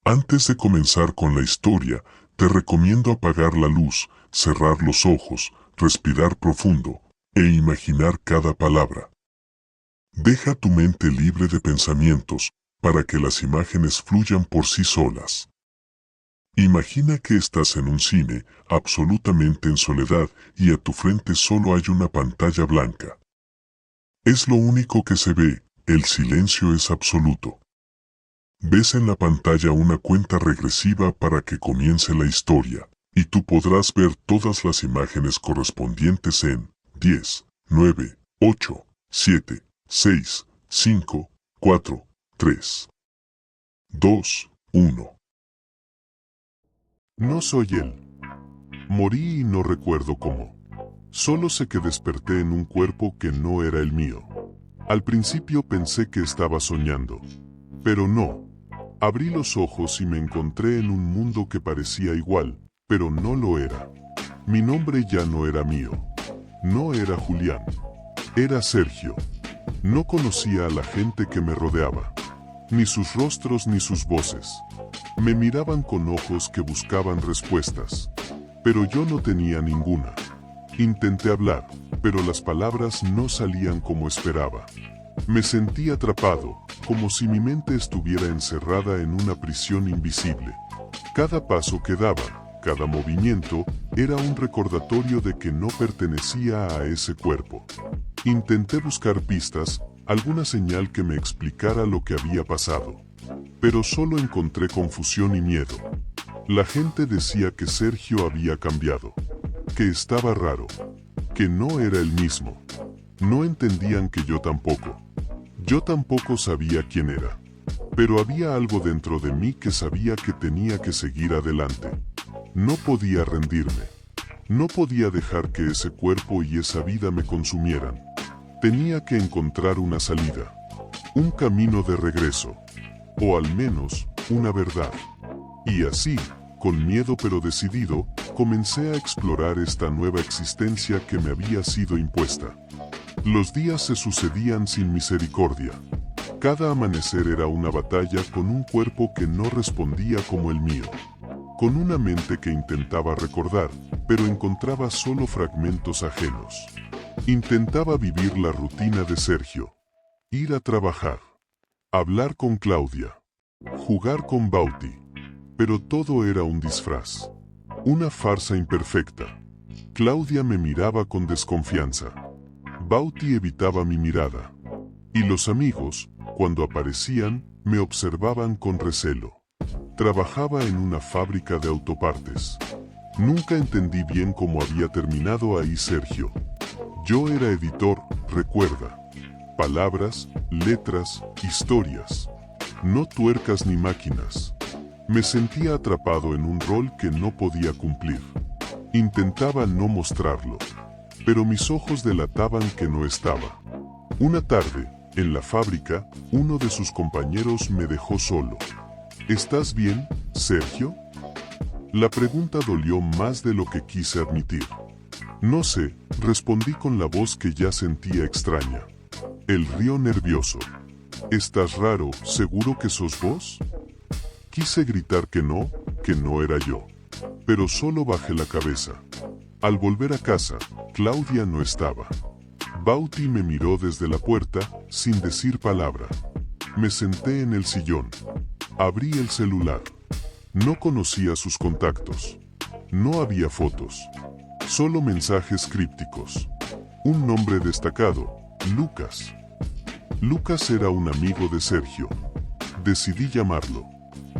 Antes de comenzar con la historia, te recomiendo apagar la luz, cerrar los ojos, respirar profundo e imaginar cada palabra. Deja tu mente libre de pensamientos para que las imágenes fluyan por sí solas. Imagina que estás en un cine, absolutamente en soledad, y a tu frente solo hay una pantalla blanca. Es lo único que se ve, el silencio es absoluto. Ves en la pantalla una cuenta regresiva para que comience la historia, y tú podrás ver todas las imágenes correspondientes en 10, 9, 8, 7, 6, 5, 4, 3, 2, 1. No soy él. Morí y no recuerdo cómo. Solo sé que desperté en un cuerpo que no era el mío. Al principio pensé que estaba soñando, pero no. Abrí los ojos y me encontré en un mundo que parecía igual, pero no lo era. Mi nombre ya no era mío. No era Julián. Era Sergio. No conocía a la gente que me rodeaba. Ni sus rostros ni sus voces. Me miraban con ojos que buscaban respuestas. Pero yo no tenía ninguna. Intenté hablar, pero las palabras no salían como esperaba. Me sentí atrapado, como si mi mente estuviera encerrada en una prisión invisible. Cada paso que daba, cada movimiento, era un recordatorio de que no pertenecía a ese cuerpo. Intenté buscar pistas, alguna señal que me explicara lo que había pasado. Pero solo encontré confusión y miedo. La gente decía que Sergio había cambiado, que estaba raro, que no era el mismo. No entendían que yo tampoco. Yo tampoco sabía quién era. Pero había algo dentro de mí que sabía que tenía que seguir adelante. No podía rendirme. No podía dejar que ese cuerpo y esa vida me consumieran. Tenía que encontrar una salida. Un camino de regreso. O al menos, una verdad. Y así, con miedo pero decidido, comencé a explorar esta nueva existencia que me había sido impuesta. Los días se sucedían sin misericordia. Cada amanecer era una batalla con un cuerpo que no respondía como el mío. Con una mente que intentaba recordar, pero encontraba solo fragmentos ajenos. Intentaba vivir la rutina de Sergio. Ir a trabajar. Hablar con Claudia. Jugar con Bauti. Pero todo era un disfraz. Una farsa imperfecta. Claudia me miraba con desconfianza. Bauti evitaba mi mirada. Y los amigos, cuando aparecían, me observaban con recelo. Trabajaba en una fábrica de autopartes. Nunca entendí bien cómo había terminado ahí Sergio. Yo era editor, recuerda. Palabras, letras, historias. No tuercas ni máquinas. Me sentía atrapado en un rol que no podía cumplir. Intentaba no mostrarlo, pero mis ojos delataban que no estaba. Una tarde, en la fábrica, uno de sus compañeros me dejó solo. ¿Estás bien, Sergio? La pregunta dolió más de lo que quise admitir. No sé, respondí con la voz que ya sentía extraña. Él rió nervioso. ¿Estás raro, seguro que sos vos? Quise gritar que no era yo. Pero solo bajé la cabeza. Al volver a casa, Claudia no estaba. Bauti me miró desde la puerta, sin decir palabra. Me senté en el sillón. Abrí el celular. No conocía sus contactos. No había fotos. Solo mensajes crípticos. Un nombre destacado, Lucas. Lucas era un amigo de Sergio. Decidí llamarlo.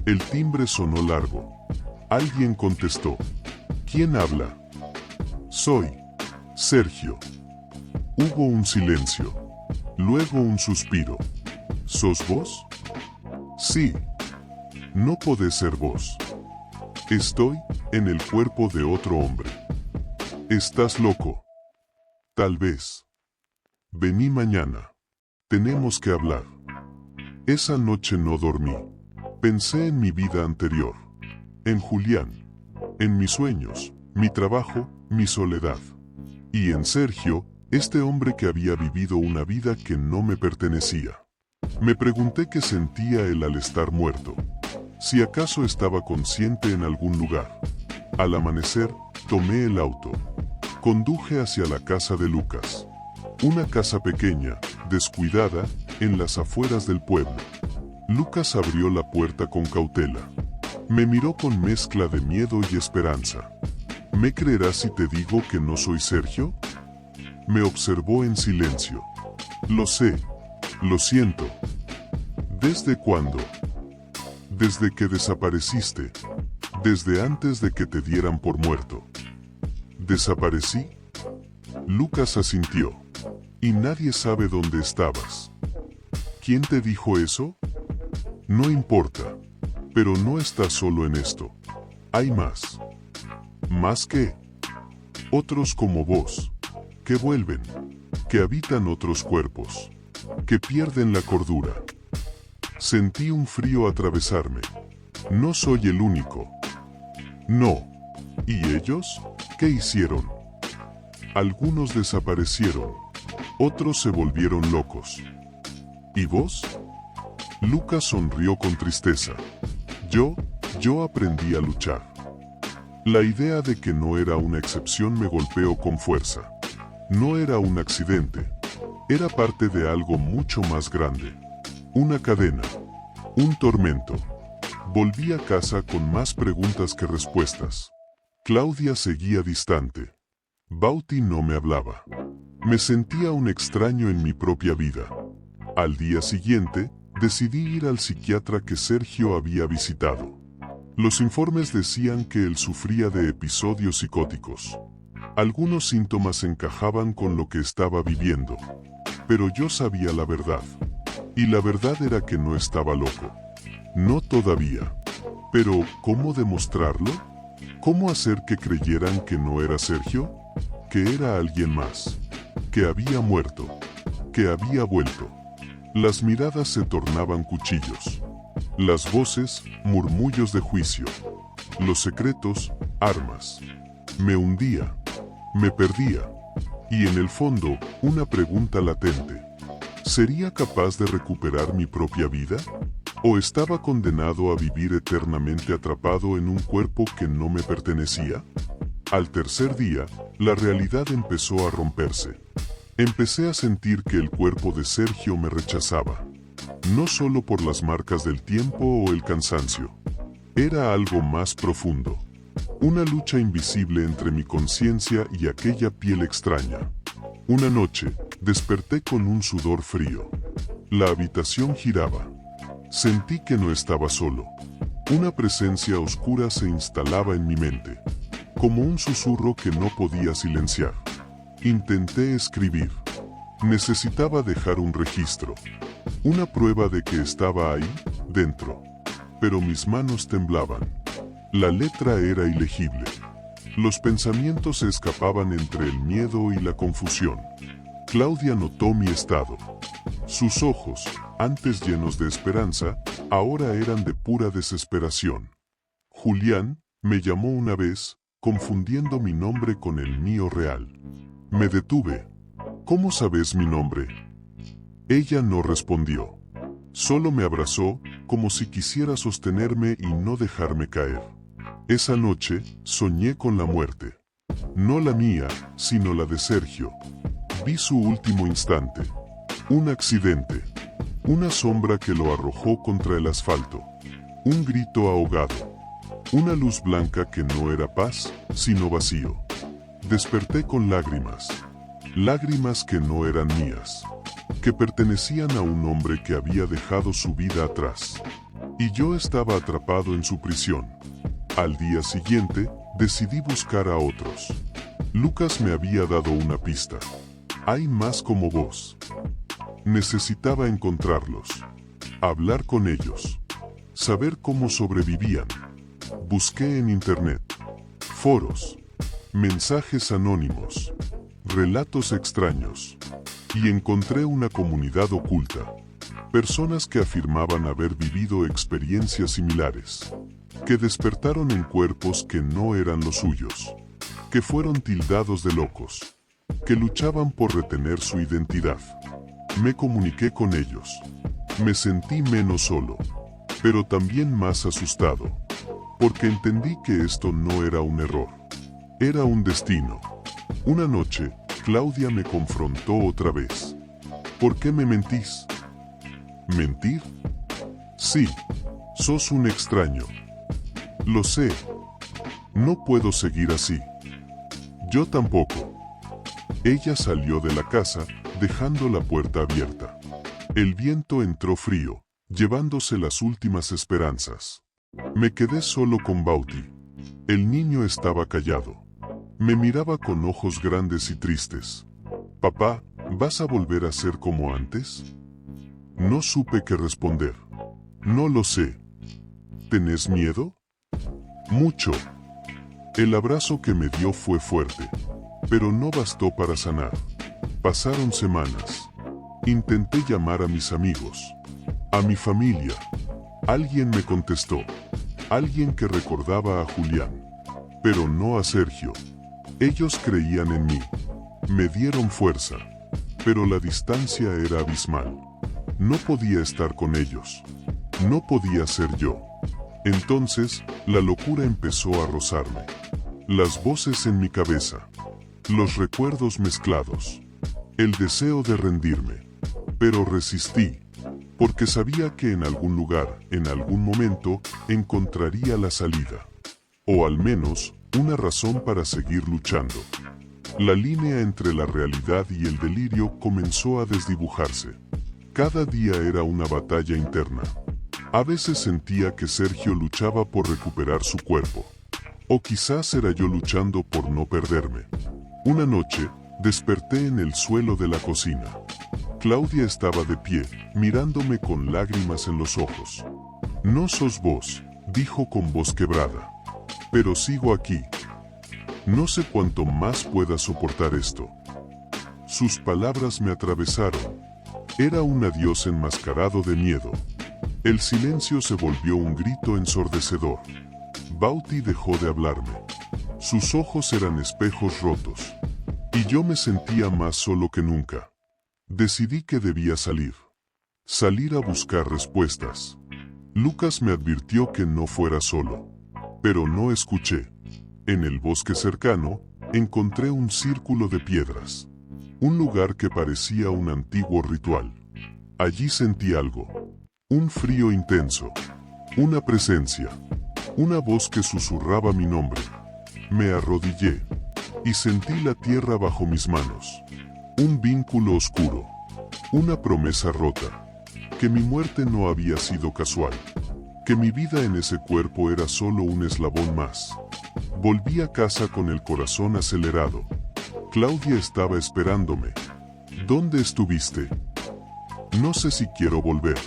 El timbre sonó largo. Alguien contestó. ¿Quién habla? Soy Sergio. Hubo un silencio. Luego un suspiro. ¿Sos vos? Sí. No podés ser vos. Estoy en el cuerpo de otro hombre. ¿Estás loco? Tal vez. Vení mañana. Tenemos que hablar. Esa noche no dormí. Pensé en mi vida anterior. En Julián. En mis sueños, mi trabajo, mi soledad. Y en Sergio, este hombre que había vivido una vida que no me pertenecía. Me pregunté qué sentía él al estar muerto. Si acaso estaba consciente en algún lugar. Al amanecer, tomé el auto. Conduje hacia la casa de Lucas. Una casa pequeña, descuidada, en las afueras del pueblo. Lucas abrió la puerta con cautela. Me miró con mezcla de miedo y esperanza. ¿Me creerás si te digo que no soy Sergio? Me observó en silencio. Lo sé. Lo siento. ¿Desde cuándo? Desde que desapareciste. Desde antes de que te dieran por muerto. ¿Desaparecí? Lucas asintió. Y nadie sabe dónde estabas. ¿Quién te dijo eso? No importa. Pero no estás solo en esto. Hay más. ¿Más qué? Otros como vos. Que vuelven. Que habitan otros cuerpos. Que pierden la cordura. Sentí un frío atravesarme. No soy el único. No. ¿Y ellos? ¿Qué hicieron? Algunos desaparecieron. Otros se volvieron locos. ¿Y vos? Lucas sonrió con tristeza. Yo aprendí a luchar. La idea de que no era una excepción me golpeó con fuerza. No era un accidente. Era parte de algo mucho más grande. Una cadena. Un tormento. Volví a casa con más preguntas que respuestas. Claudia seguía distante. Bauti no me hablaba. Me sentía un extraño en mi propia vida. Al día siguiente, decidí ir al psiquiatra que Sergio había visitado. Los informes decían que él sufría de episodios psicóticos. Algunos síntomas encajaban con lo que estaba viviendo. Pero yo sabía la verdad. Y la verdad era que no estaba loco. No todavía. Pero, ¿cómo demostrarlo? ¿Cómo hacer que creyeran que no era Sergio? Que era alguien más. Que había muerto. Que había vuelto. Las miradas se tornaban cuchillos. Las voces, murmullos de juicio. Los secretos, armas. Me hundía. Me perdía. Y en el fondo, una pregunta latente. ¿Sería capaz de recuperar mi propia vida? ¿O estaba condenado a vivir eternamente atrapado en un cuerpo que no me pertenecía? Al tercer día, la realidad empezó a romperse. Empecé a sentir que el cuerpo de Sergio me rechazaba. No solo por las marcas del tiempo o el cansancio. Era algo más profundo. Una lucha invisible entre mi conciencia y aquella piel extraña. Una noche, desperté con un sudor frío. La habitación giraba. Sentí que no estaba solo. Una presencia oscura se instalaba en mi mente. Como un susurro que no podía silenciar. Intenté escribir. Necesitaba dejar un registro. Una prueba de que estaba ahí, dentro. Pero mis manos temblaban. La letra era ilegible. Los pensamientos se escapaban entre el miedo y la confusión. Claudia notó mi estado. Sus ojos, antes llenos de esperanza, ahora eran de pura desesperación. Julián, me llamó una vez, confundiendo mi nombre con el mío real. Me detuve. ¿Cómo sabes mi nombre? Ella no respondió. Solo me abrazó, como si quisiera sostenerme y no dejarme caer. Esa noche, soñé con la muerte. No la mía, sino la de Sergio. Vi su último instante. Un accidente. Una sombra que lo arrojó contra el asfalto. Un grito ahogado. Una luz blanca que no era paz, sino vacío. Desperté con lágrimas. Lágrimas que no eran mías. Que pertenecían a un hombre que había dejado su vida atrás. Y yo estaba atrapado en su prisión. Al día siguiente, decidí buscar a otros. Lucas me había dado una pista. Hay más como vos. Necesitaba encontrarlos. Hablar con ellos. Saber cómo sobrevivían. Busqué en internet. Foros. Mensajes anónimos. Relatos extraños. Y encontré una comunidad oculta. Personas que afirmaban haber vivido experiencias similares. Que despertaron en cuerpos que no eran los suyos. Que fueron tildados de locos. Que luchaban por retener su identidad. Me comuniqué con ellos. Me sentí menos solo. pero también más asustado, porque entendí que esto no era un error, era un destino. Una noche, Claudia me confrontó otra vez. ¿Por qué me mentís? ¿Mentir? Sí, sos un extraño. Lo sé. No puedo seguir así. Yo tampoco. Ella salió de la casa, dejando la puerta abierta. El viento entró frío, llevándose las últimas esperanzas. Me quedé solo con Bauti. El niño estaba callado. Me miraba con ojos grandes y tristes. Papá, ¿vas a volver a ser como antes? No supe qué responder. No lo sé. ¿Tenés miedo? Mucho. El abrazo que me dio fue fuerte, pero no bastó para sanar. Pasaron semanas. Intenté llamar a mis amigos, a mi familia. Alguien me contestó, alguien que recordaba a Julián, pero no a Sergio. Ellos creían en mí, me dieron fuerza, pero la distancia era abismal. No podía estar con ellos, no podía ser yo. Entonces, la locura empezó a rozarme. Las voces en mi cabeza, los recuerdos mezclados, el deseo de rendirme. Pero resistí, porque sabía que en algún lugar, en algún momento, encontraría la salida. O al menos, una razón para seguir luchando. La línea entre la realidad y el delirio comenzó a desdibujarse. Cada día era una batalla interna. A veces sentía que Sergio luchaba por recuperar su cuerpo. O quizás era yo luchando por no perderme. Una noche, desperté en el suelo de la cocina. Claudia estaba de pie, mirándome con lágrimas en los ojos. No sos vos, dijo con voz quebrada. Pero sigo aquí. No sé cuánto más pueda soportar esto. Sus palabras me atravesaron. Era un adiós enmascarado de miedo. El silencio se volvió un grito ensordecedor. Bauti dejó de hablarme. Sus ojos eran espejos rotos. Y yo me sentía más solo que nunca. Decidí que debía salir. Salir a buscar respuestas. Lucas me advirtió que no fuera solo. Pero no escuché. En el bosque cercano, encontré un círculo de piedras. Un lugar que parecía un antiguo ritual. Allí sentí algo. Un frío intenso. Una presencia. Una voz que susurraba mi nombre. Me arrodillé. Y sentí la tierra bajo mis manos. Un vínculo oscuro. Una promesa rota. Que mi muerte no había sido casual. Que mi vida en ese cuerpo era solo un eslabón más. Volví a casa con el corazón acelerado. Claudia estaba esperándome. ¿Dónde estuviste? No sé si quiero volver.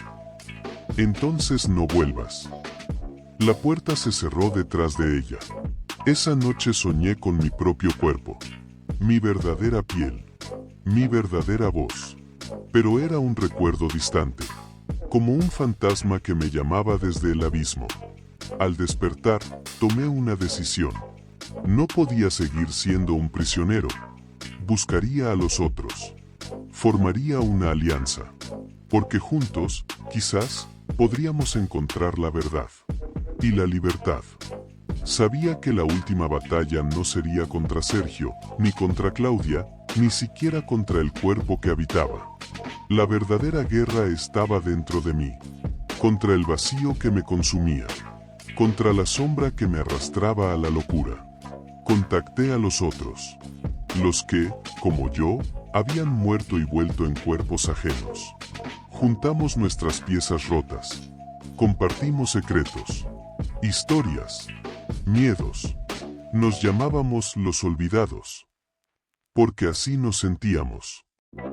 Entonces no vuelvas. La puerta se cerró detrás de ella. Esa noche soñé con mi propio cuerpo. Mi verdadera piel. Mi verdadera voz. Pero era un recuerdo distante. Como un fantasma que me llamaba desde el abismo. Al despertar, tomé una decisión. No podía seguir siendo un prisionero. Buscaría a los otros. Formaría una alianza. Porque juntos, quizás, podríamos encontrar la verdad. Y la libertad. Sabía que la última batalla no sería contra Sergio, ni contra Claudia, ni siquiera contra el cuerpo que habitaba. La verdadera guerra estaba dentro de mí. Contra el vacío que me consumía. Contra la sombra que me arrastraba a la locura. Contacté a los otros. Los que, como yo, habían muerto y vuelto en cuerpos ajenos. Juntamos nuestras piezas rotas. Compartimos secretos. Historias. Miedos. Nos llamábamos los olvidados. Porque así nos sentíamos.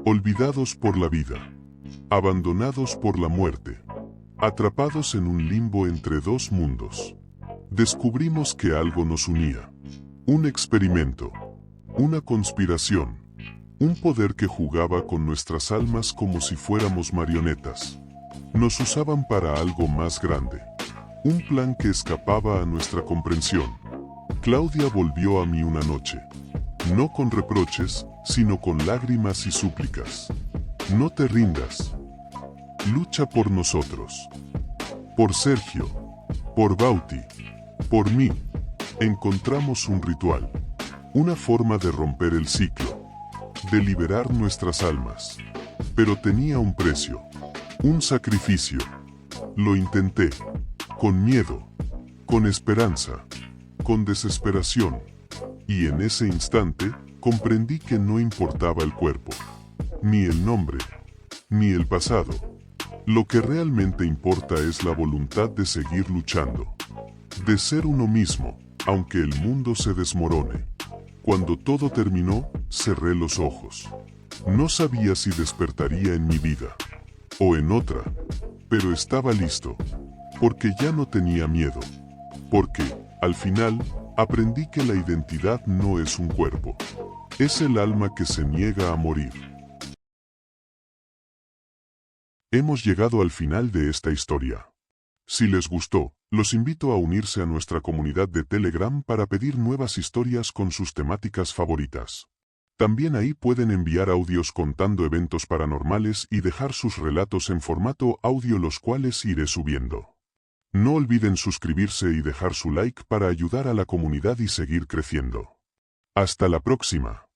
Olvidados por la vida. Abandonados por la muerte. Atrapados en un limbo entre dos mundos. Descubrimos que algo nos unía. Un experimento. Una conspiración. Un poder que jugaba con nuestras almas como si fuéramos marionetas. Nos usaban para algo más grande. Un plan que escapaba a nuestra comprensión. Claudia volvió a mí una noche. No con reproches, sino con lágrimas y súplicas. No te rindas. Lucha por nosotros. Por Sergio, por Bauti, por mí, encontramos un ritual, una forma de romper el ciclo, de liberar nuestras almas. Pero tenía un precio, un sacrificio. Lo intenté, con miedo, con esperanza, con desesperación, y en ese instante comprendí que no importaba el cuerpo, ni el nombre, ni el pasado. Lo que realmente importa es la voluntad de seguir luchando, de ser uno mismo, aunque el mundo se desmorone. Cuando todo terminó, cerré los ojos. No sabía si despertaría en mi vida, o en otra, pero estaba listo, porque ya no tenía miedo, porque, al final, aprendí que la identidad no es un cuerpo, es el alma que se niega a morir. Hemos llegado al final de esta historia. Si les gustó, los invito a unirse a nuestra comunidad de Telegram para pedir nuevas historias con sus temáticas favoritas. También ahí pueden enviar audios contando eventos paranormales y dejar sus relatos en formato audio, los cuales iré subiendo. No olviden suscribirse y dejar su like para ayudar a la comunidad y seguir creciendo. Hasta la próxima.